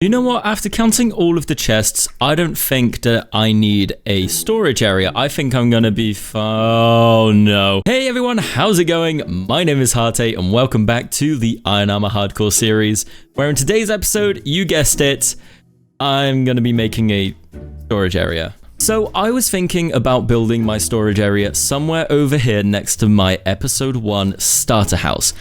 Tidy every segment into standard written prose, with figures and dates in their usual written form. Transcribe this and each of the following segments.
You know what? After counting all of the chests, I don't think that I need a storage area. I think I'm gonna be oh no. Hey everyone, how's it going? My name is Harte and welcome back to the Iron Armor Hardcore series, where in today's episode, you guessed it, I'm gonna be making a storage area. So I was thinking about building my storage area somewhere over here next to my episode 1 starter house,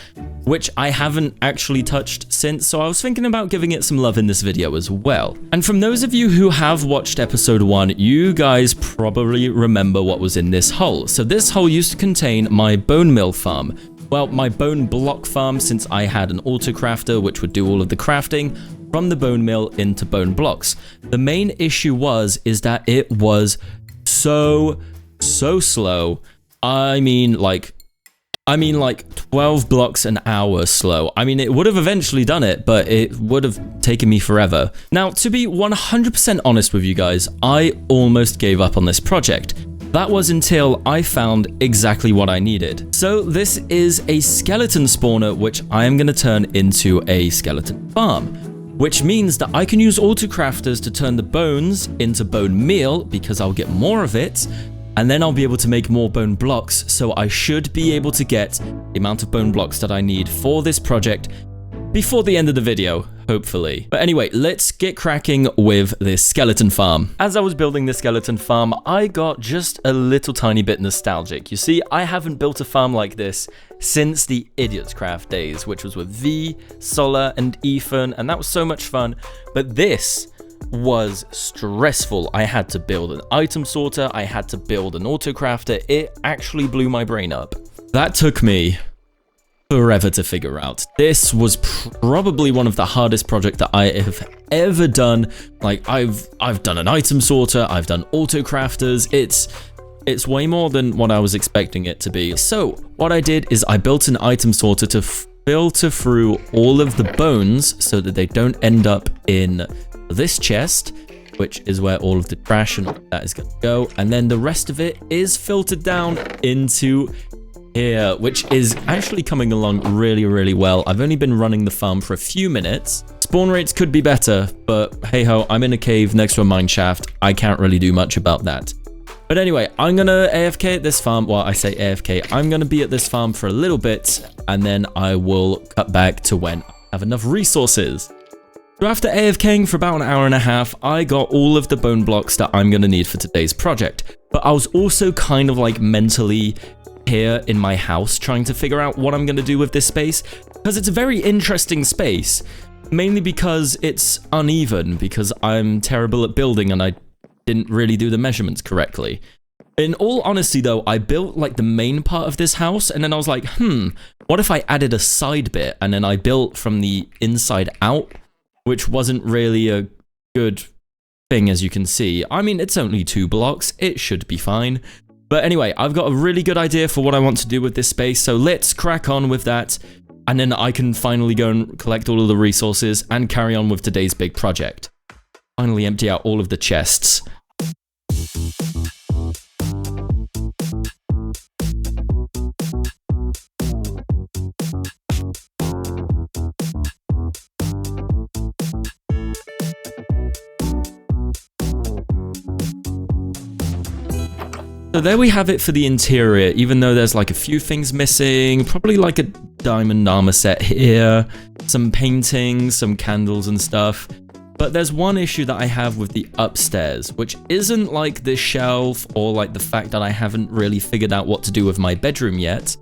which I haven't actually touched since, so I was thinking about giving it some love in this video as well. And from those of you who have watched episode 1, you guys probably remember what was in this hole. So this hole used to contain my bone mill farm. Well, my bone block farm, since I had an auto crafter which would do all of the crafting from the bone mill into bone blocks. The main issue is that it was so slow. I mean like 12 blocks an hour slow. I mean, it would have eventually done it, but it would have taken me forever. Now, to be 100% honest with you guys, I almost gave up on this project. That was until I found exactly what I needed. So this is a skeleton spawner, which I am going to turn into a skeleton farm, which means that I can use auto crafters to turn the bones into bone meal because I'll get more of it. And then I'll be able to make more bone blocks, so I should be able to get the amount of bone blocks that I need for this project before the end of the video, hopefully. But anyway, let's get cracking with this skeleton farm. As I was building this skeleton farm, I got just a little tiny bit nostalgic. You see, I haven't built a farm like this since the Idiots Craft days, which was with V, Solar, and Ethan, and that was so much fun. But this was stressful. I had to build an item sorter, I had to build an auto crafter. It actually blew my brain up. That took me forever to figure out. This was probably one of the hardest projects that I have ever done. Like I've done an item sorter, I've done auto crafters. It's way more than what I was expecting it to be. So what I did is I built an item sorter to filter through all of the bones so that they don't end up in this chest, which is where all of the trash and all that is going to go, and then the rest of it is filtered down into here, which is actually coming along really well. I've only been running the farm for a few minutes. Spawn rates could be better, but hey ho, I'm in a cave next to a mine shaft. I can't really do much about that. But anyway, I'm gonna AFK at this farm. Well, I say AFK, I'm gonna be at this farm for a little bit, and then I will cut back to when I have enough resources. So after AFKing for about an hour and a half, I got all of the bone blocks that I'm going to need for today's project. But I was also kind of like mentally here in my house trying to figure out what I'm going to do with this space, because it's a very interesting space, mainly because it's uneven, because I'm terrible at building and I didn't really do the measurements correctly. In all honesty though, I built like the main part of this house, and then I was like, what if I added a side bit and then I built from the inside out? Which wasn't really a good thing, as you can see. I mean, it's only 2 blocks, it should be fine. But anyway, I've got a really good idea for what I want to do with this space, so let's crack on with that, and then I can finally go and collect all of the resources and carry on with today's big project. Finally empty out all of the chests. So there we have it for the interior, even though there's like a few things missing, probably like a diamond armor set here, some paintings, some candles and stuff. But there's one issue that I have with the upstairs, which isn't like this shelf or like the fact that I haven't really figured out what to do with my bedroom yet.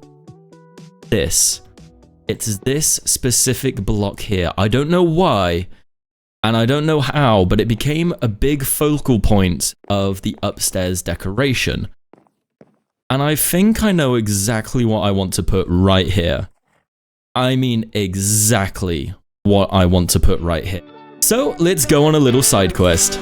It's this specific block here. I don't know why, and I don't know how, but it became a big focal point of the upstairs decoration. And I think I know exactly what I want to put right here. I mean, exactly what I want to put right here. So let's go on a little side quest.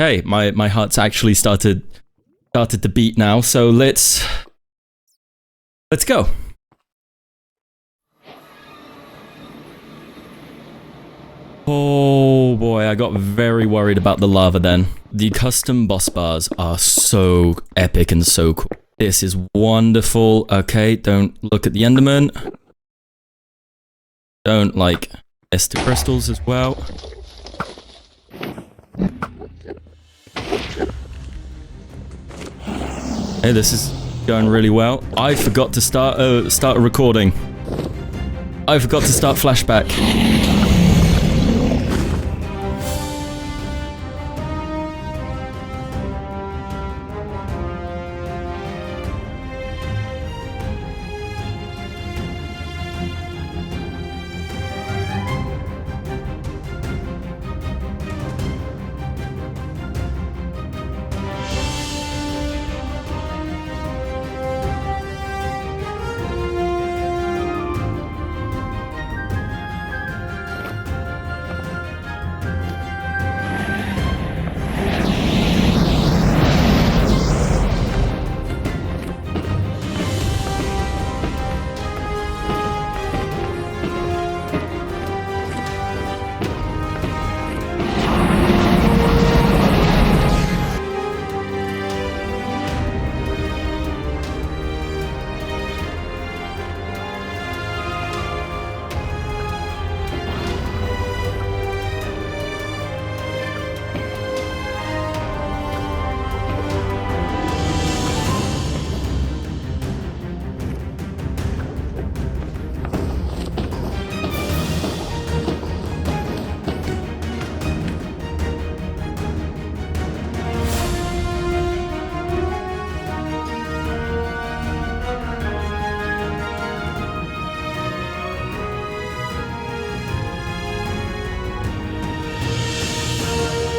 Okay, my heart's actually started to beat now, so let's go. Oh boy, I got very worried about the lava then. The custom boss bars are so epic and so cool. This is wonderful. Okay, don't look at the Enderman. Don't like Esther crystals as well. Hey, this is going really well. I forgot to start a recording. I forgot to start flashback.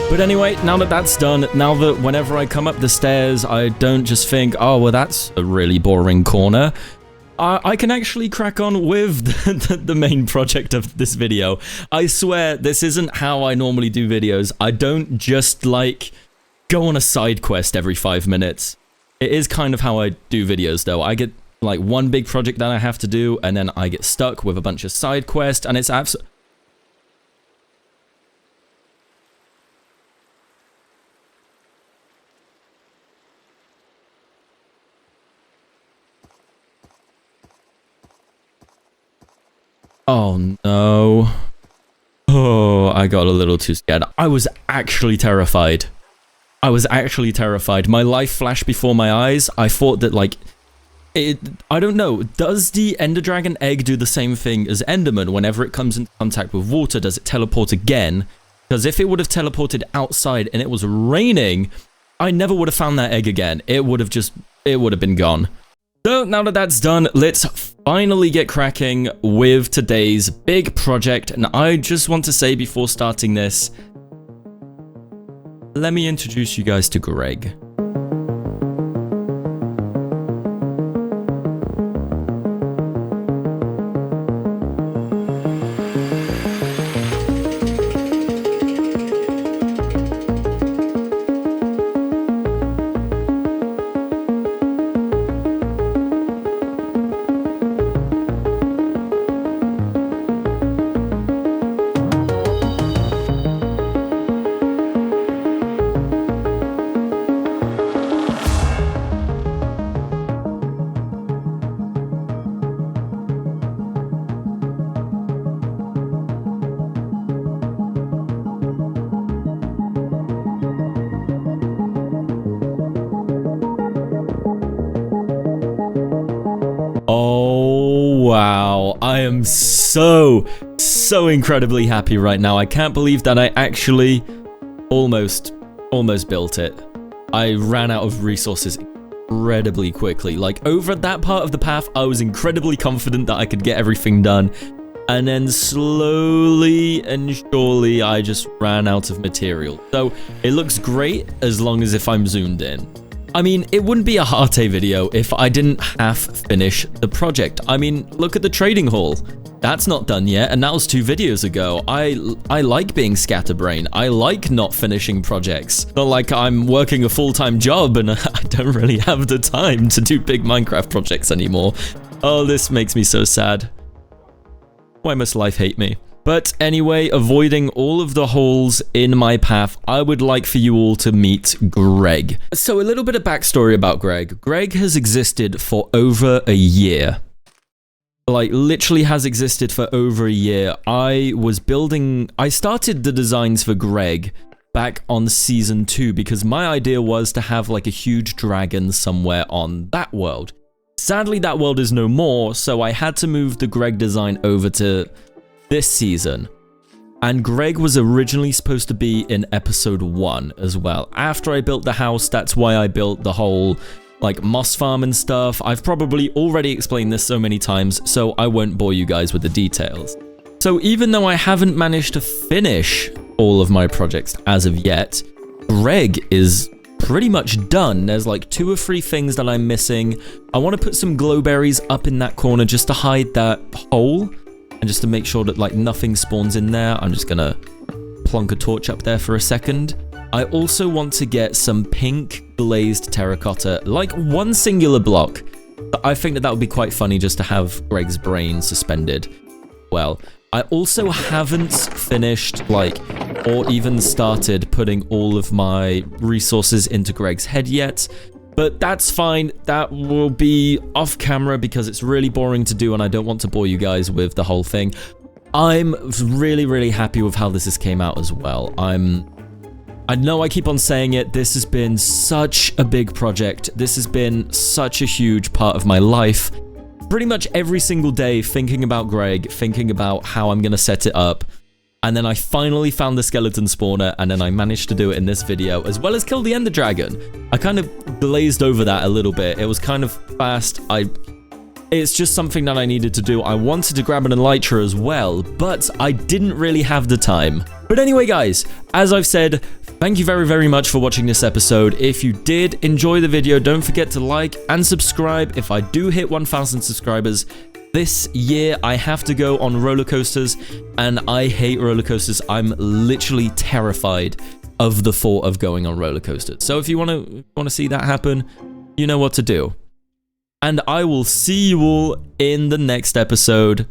But anyway, now that that's done, now that whenever I come up the stairs, I don't just think, oh, well, that's a really boring corner. I can actually crack on with the main project of this video. I swear, this isn't how I normally do videos. I don't just, like, go on a side quest every 5 minutes. It is kind of how I do videos, though. I get, like, one big project that I have to do, and then I get stuck with a bunch of side quests, and it's absolutely... Oh no. Oh, I got a little too scared. I was actually terrified. I was actually terrified. My life flashed before my eyes. I thought that, like, I don't know. Does the Ender Dragon egg do the same thing as Enderman? Whenever it comes into contact with water, does it teleport again? Because if it would have teleported outside and it was raining, I never would have found that egg again. It would have been gone. So now that that's done, let's finally get cracking with today's big project. And I just want to say before starting this, let me introduce you guys to Greg. Oh, wow. I am so incredibly happy right now. I can't believe that I actually almost built it. I ran out of resources incredibly quickly. Like, over that part of the path, I was incredibly confident that I could get everything done. And then slowly and surely, I just ran out of material. So, it looks great as long as if I'm zoomed in. I mean, it wouldn't be a Harte video if I didn't half finish the project. I mean, look at the trading hall. That's not done yet, and that was 2 videos ago. I like being scatterbrain. I like not finishing projects. Not like I'm working a full-time job and I don't really have the time to do big Minecraft projects anymore. Oh, this makes me so sad. Why must life hate me? But anyway, avoiding all of the holes in my path, I would like for you all to meet Greg. So a little bit of backstory about Greg. Greg has existed for over a year. Like, literally has existed for over a year. I started the designs for Greg back on season 2 because my idea was to have like a huge dragon somewhere on that world. Sadly, that world is no more, so I had to move the Greg design over to this season. And Greg was originally supposed to be in episode 1 as well. After I built the house, that's why I built the whole like moss farm and stuff. I've probably already explained this so many times, so I won't bore you guys with the details. So even though I haven't managed to finish all of my projects as of yet, Greg is pretty much done. There's like 2 or 3 things that I'm missing. I want to put some glowberries up in that corner just to hide that hole and just to make sure that like nothing spawns in there. I'm just gonna plonk a torch up there for a second. I also want to get some pink glazed terracotta, like 1 singular block. But I think that would be quite funny just to have Greg's brain suspended. Well, I also haven't finished, like, or even started putting all of my resources into Greg's head yet. But that's fine. That will be off camera because it's really boring to do and I don't want to bore you guys with the whole thing. I'm really, really happy with how this came out as well. I know I keep on saying it, this has been such a big project. This has been such a huge part of my life. Pretty much every single day thinking about Greg, thinking about how I'm gonna set it up. And then I finally found the skeleton spawner, and then I managed to do it in this video, as well as kill the Ender Dragon. I kind of glazed over that a little bit. It was kind of fast. It's just something that I needed to do. I wanted to grab an elytra as well, but I didn't really have the time. But anyway, guys, as I've said, thank you very, very much for watching this episode. If you did enjoy the video, don't forget to like and subscribe. If I do hit 1,000 subscribers this year, I have to go on roller coasters, and I hate roller coasters. I'm literally terrified of the thought of going on roller coasters. So if you want to see that happen, you know what to do. And I will see you all in the next episode.